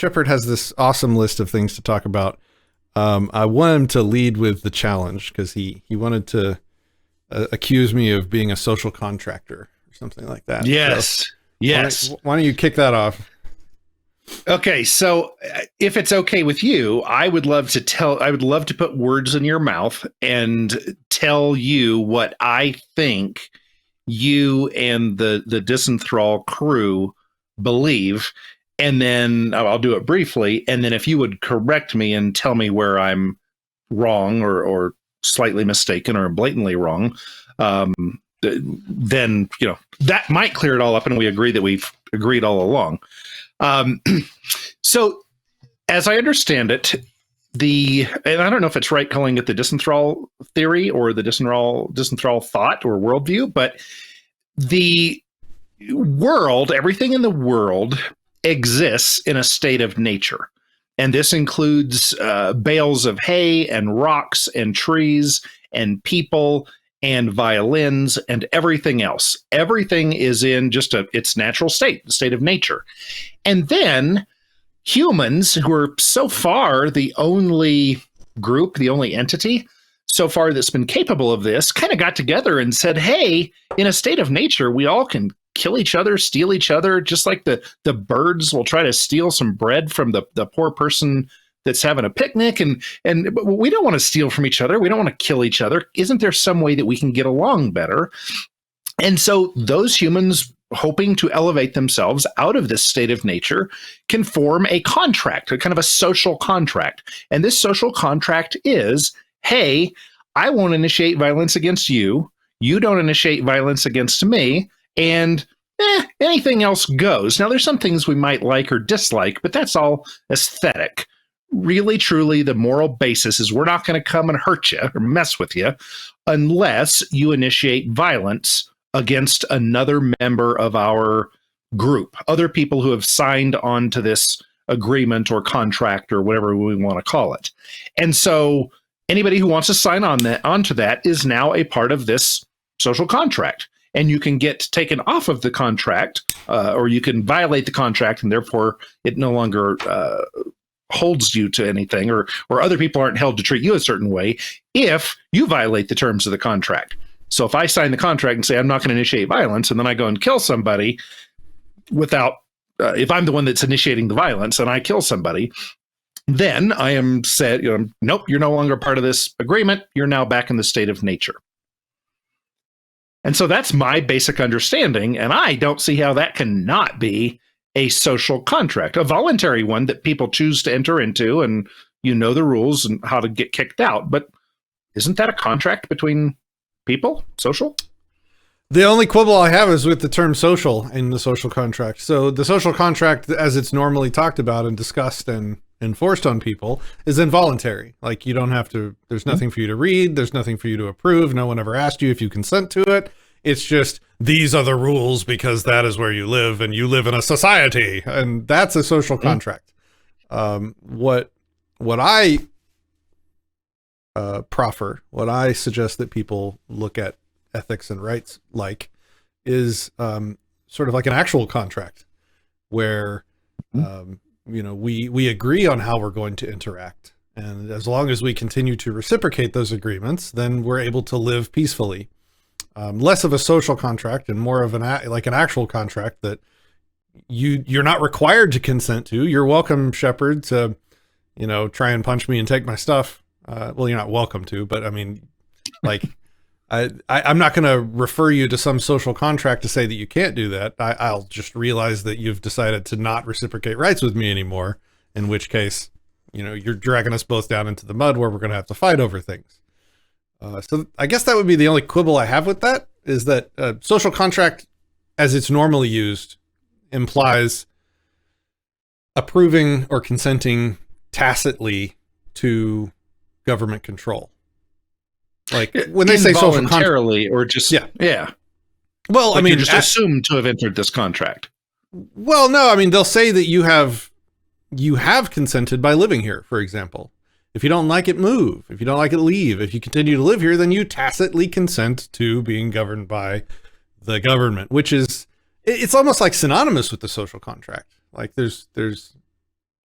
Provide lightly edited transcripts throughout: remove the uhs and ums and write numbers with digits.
Shepard has this awesome list of things to talk about. I want him to lead with the challenge because he wanted to accuse me of being a social contractor or something like that. Yes. So Yes. why don't you kick that off? Okay, so if it's okay with you, I would love to put words in your mouth and tell you what I think you and the Disenthrall crew believe, and then I'll do it briefly, and then if you would correct me and tell me where I'm wrong or slightly mistaken or blatantly wrong, then that might clear it all up, and we agree that we've agreed all along. So as I understand it, and I don't know if it's right calling it the Disenthrall theory or the Disenthrall thought or worldview, but the world, everything in the world exists in a state of nature. And this includes bales of hay and rocks and trees and people and violins and everything else. Everything is in just its natural state, the state of nature. And then humans, who are so far the only group, the only entity so far that's been capable of this, kind of got together and said, hey, in a state of nature, we all can kill each other, steal each other, just like the birds will try to steal some bread from the poor person that's having a picnic. And we don't want to steal from each other. We don't want to kill each other. Isn't there some way that we can get along better? And so those humans, hoping to elevate themselves out of this state of nature, can form a contract, a kind of a social contract. And this social contract is, hey, I won't initiate violence against you. You don't initiate violence against me. And anything else goes. Now, there's some things we might like or dislike, but that's all aesthetic. Really, truly, the moral basis is we're not going to come and hurt you or mess with you unless you initiate violence against another member of our group, other people who have signed on to this agreement or contract or whatever we want to call it. And so anybody who wants to sign onto that is now a part of this social contract. And you can get taken off of the contract, or you can violate the contract, and therefore it no longer holds you to anything, or other people aren't held to treat you a certain way if you violate the terms of the contract. So if I sign the contract and say I'm not going to initiate violence, and then I go and kill somebody without, if I'm the one that's initiating the violence and I kill somebody, then I am said, nope, you're no longer part of this agreement. You're now back in the state of nature. And so that's my basic understanding, and I don't see how that cannot be a social contract, a voluntary one that people choose to enter into, and the rules and how to get kicked out. But isn't that a contract between people, social? The only quibble I have is with the term social in the social contract. So the social contract, as it's normally talked about and discussed and enforced on people, is involuntary. Like, you don't have to, there's nothing for you to read. There's nothing for you to approve. No one ever asked you if you consent to it. It's just, these are the rules because that is where you live and you live in a society. And that's a social contract. What I proffer, what I suggest that people look at ethics and rights like, is sort of like an actual contract where, we agree on how we're going to interact. And as long as we continue to reciprocate those agreements, then we're able to live peacefully. Less of a social contract and more of an actual contract that you're not required to consent to. You're welcome, Shepard, to, try and punch me and take my stuff. Well, you're not welcome to, but I mean, like, I'm not going to refer you to some social contract to say that you can't do that. I'll just realize that you've decided to not reciprocate rights with me anymore, in which case, you're dragging us both down into the mud where we're going to have to fight over things. So I guess that would be the only quibble I have with that, is that social contract, as it's normally used, implies approving or consenting tacitly to government control. Like, when they say social contract, or just yeah. Well, like, you're just assumed to have entered this contract. Well, no, I mean, they'll say that you have consented by living here, for example. If you don't like it, move. If you don't like it, leave. If you continue to live here, then you tacitly consent to being governed by the government, which is, it's almost like synonymous with the social contract. Like, there's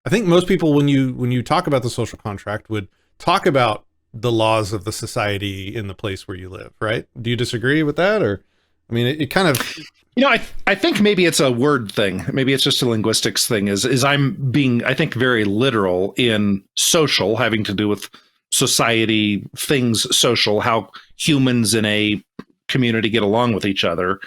I think most people, when you talk about the social contract, would talk about the laws of the society in the place where you live, right? Do you disagree with that? Or, I mean, it kind of... I think maybe it's a word thing. Maybe it's just a linguistics thing. Is I'm being, I think, very literal in social, having to do with society, things social, how humans in a community get along with each other,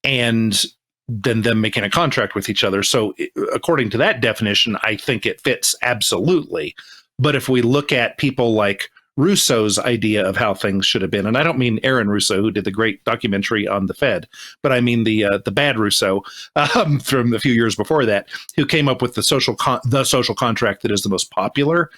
and then them making a contract with each other. So according to that definition, I think it fits absolutely. But if we look at people like Russo's idea of how things should have been, and I don't mean Aaron Russo, who did the great documentary on the Fed, but I mean the bad Russo from a few years before that, who came up with the social contract that is the most popular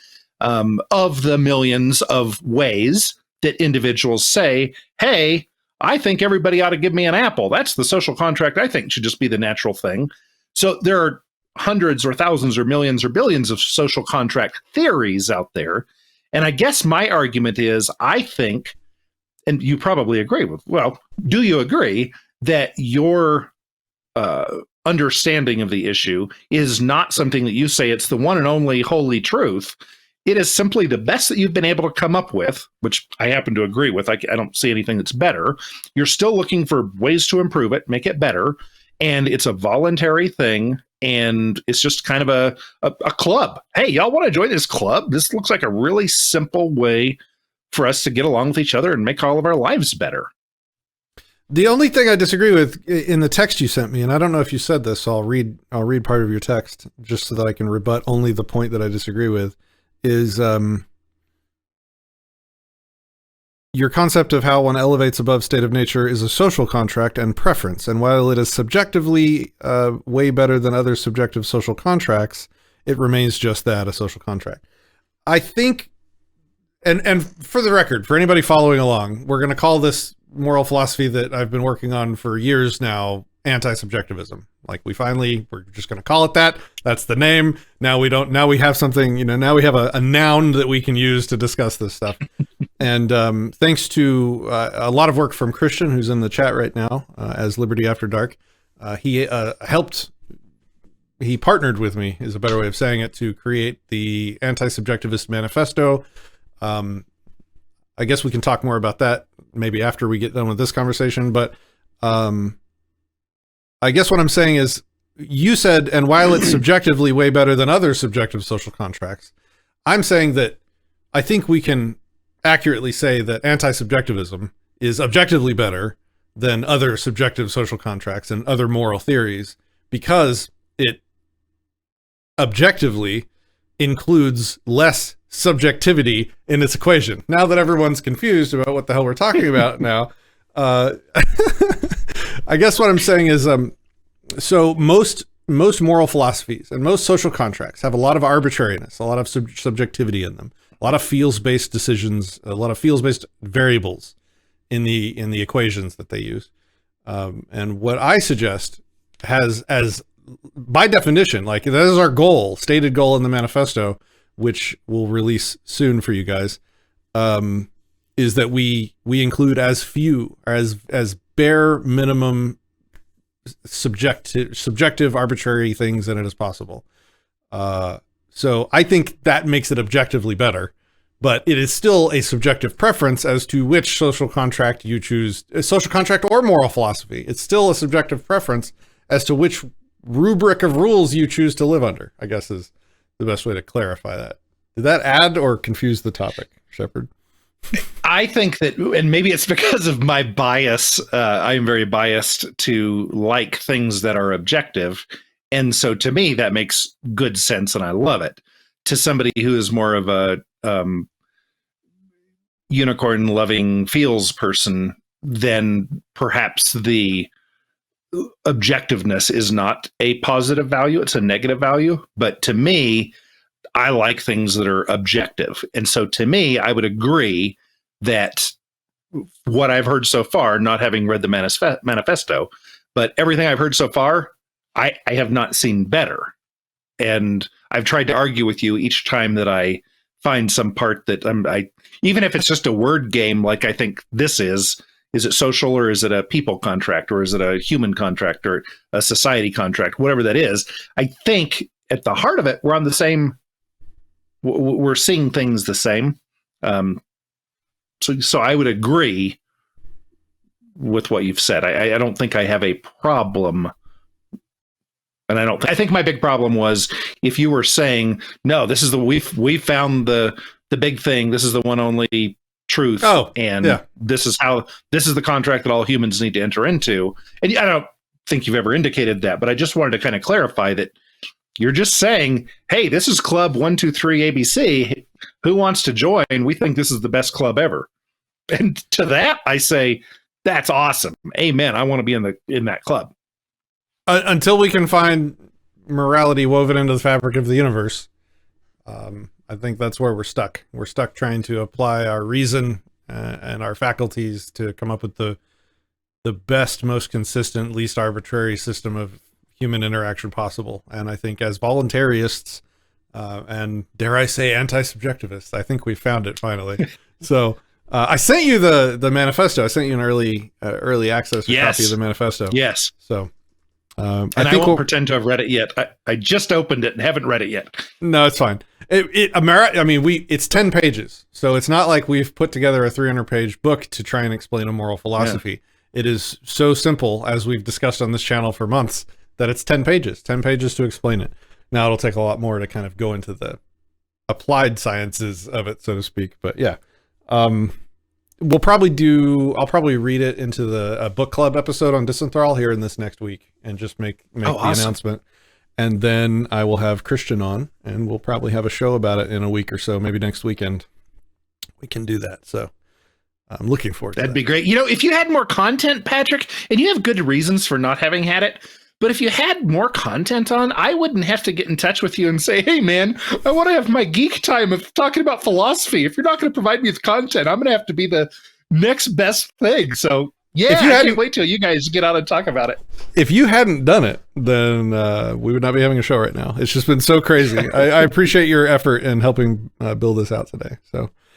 of the millions of ways that individuals say, hey, I think everybody ought to give me an apple. That's the social contract I think should just be the natural thing. So there are hundreds or thousands or millions or billions of social contract theories out there. And I guess my argument is, I think, and you probably agree with, well, do you agree that your understanding of the issue is not something that you say it's the one and only holy truth? It is simply the best that you've been able to come up with, which I happen to agree with. I don't see anything that's better. You're still looking for ways to improve it, make it better. And it's a voluntary thing. And it's just kind of a club. Hey, y'all want to join this club? This looks like a really simple way for us to get along with each other and make all of our lives better. The only thing I disagree with in the text you sent me, and I don't know if you said this, so I'll read part of your text just so that I can rebut only the point that I disagree with, is your concept of how one elevates above state of nature is a social contract and preference. And while it is subjectively way better than other subjective social contracts, it remains just that, a social contract. I think, and for the record, for anybody following along, we're going to call this moral philosophy that I've been working on for years now anti-subjectivism. Like we're just going to call it that. That's the name. Now we have something, now we have a noun that we can use to discuss this stuff. And thanks to a lot of work from Christian, who's in the chat right now as Liberty After Dark, he partnered with me, is a better way of saying it, to create the Anti-Subjectivist Manifesto. I guess we can talk more about that maybe after we get done with this conversation, but I guess what I'm saying is, you said, and while it's subjectively way better than other subjective social contracts, I'm saying that I think we can accurately say that anti-subjectivism is objectively better than other subjective social contracts and other moral theories, because it objectively includes less subjectivity in its equation. Now that everyone's confused about what the hell we're talking about now, I guess what I'm saying is, so most moral philosophies and most social contracts have a lot of arbitrariness, a lot of subjectivity in them, a lot of feels-based decisions, a lot of feels-based variables in the equations that they use. And what I suggest has, as by definition, like that is our goal, stated goal in the manifesto, which we'll release soon for you guys, is that we include as few, or as bare minimum subjective arbitrary things in it as possible. So I think that makes it objectively better, but it is still a subjective preference as to which social contract you choose, a social contract or moral philosophy. It's still a subjective preference as to which rubric of rules you choose to live under, I guess is the best way to clarify that. Did that add or confuse the topic, Shepard? I think that, and maybe it's because of my bias, I am very biased to like things that are objective. And so to me, that makes good sense and I love it. To somebody who is more of a unicorn-loving feels person, then perhaps the objectiveness is not a positive value, it's a negative value. But to me, I like things that are objective. And so to me, I would agree that what I've heard so far, not having read the manifesto, but everything I've heard so far, I have not seen better. And I've tried to argue with you each time that I find some part that even if it's just a word game, like I think this is it social or is it a people contract or is it a human contract or a society contract, whatever that is, I think at the heart of it, we're on the same. We're seeing things the same. So I would agree with what you've said. I don't think I have a problem. And I think my big problem was if you were saying, no, this is we found the big thing. This is the one only truth. Oh, and yeah. this is the contract that all humans need to enter into. And I don't think you've ever indicated that, but I just wanted to kind of clarify that you're just saying, hey, this is Club 123 ABC. Who wants to join? We think this is the best club ever. And to that, I say, that's awesome. Amen. I want to be in that club. Until we can find morality woven into the fabric of the universe, I think that's where we're stuck. We're stuck trying to apply our reason and our faculties to come up with the best, most consistent, least arbitrary system of human interaction possible. And I think as voluntarists, and dare I say anti-subjectivists, I think we found it finally. So I sent you the manifesto. I sent you an early access copy of the manifesto. Yes. So and I won't pretend to have read it yet. I just opened it and haven't read it yet. No, it's fine. It's 10 pages. So it's not like we've put together a 300-page book to try and explain a moral philosophy. Yeah. It is so simple, as we've discussed on this channel for months, that it's 10 pages to explain it. Now it'll take a lot more to kind of go into the applied sciences of it, so to speak. But yeah, I'll probably read it into the book club episode on Disenthrall here in this next week and just make the announcement. And then I will have Christian on and we'll probably have a show about it in a week or so, maybe next weekend. We can do that. So I'm looking forward to that. That'd be great. If you had more content, Patrick, and you have good reasons for not having had it, but if you had more content on, I wouldn't have to get in touch with you and say, hey, man, I want to have my geek time of talking about philosophy. If you're not going to provide me with content, I'm going to have to be the next best thing. So, yeah, I can't wait till you guys get out and talk about it. If you hadn't done it, then we would not be having a show right now. It's just been so crazy. I appreciate your effort in helping build this out today. So